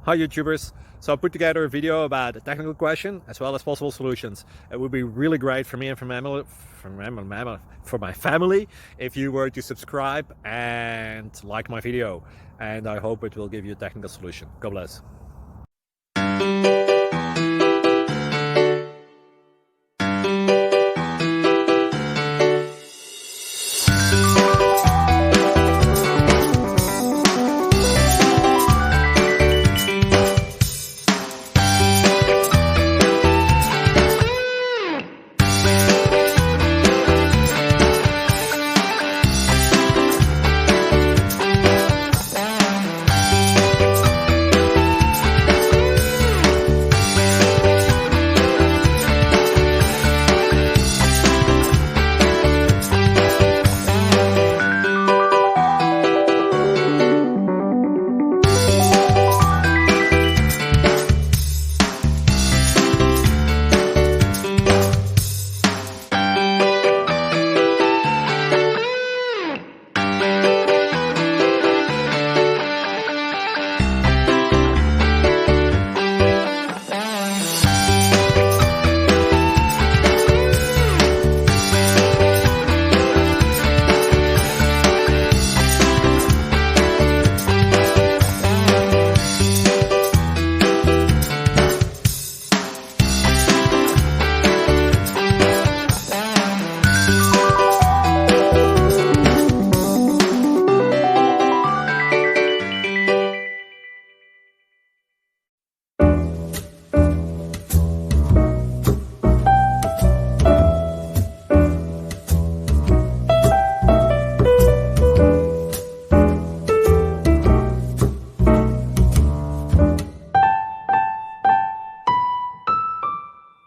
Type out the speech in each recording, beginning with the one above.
Hi YouTubers! So I put together a video about a technical question as well as possible solutions. It would be really great for me and for my family if you were to subscribe and like my video, and I hope it will give you a technical solution. God bless.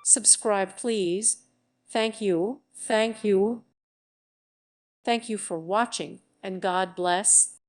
Subscribe, please. Thank you. Thank you. Thank you for watching, and God bless.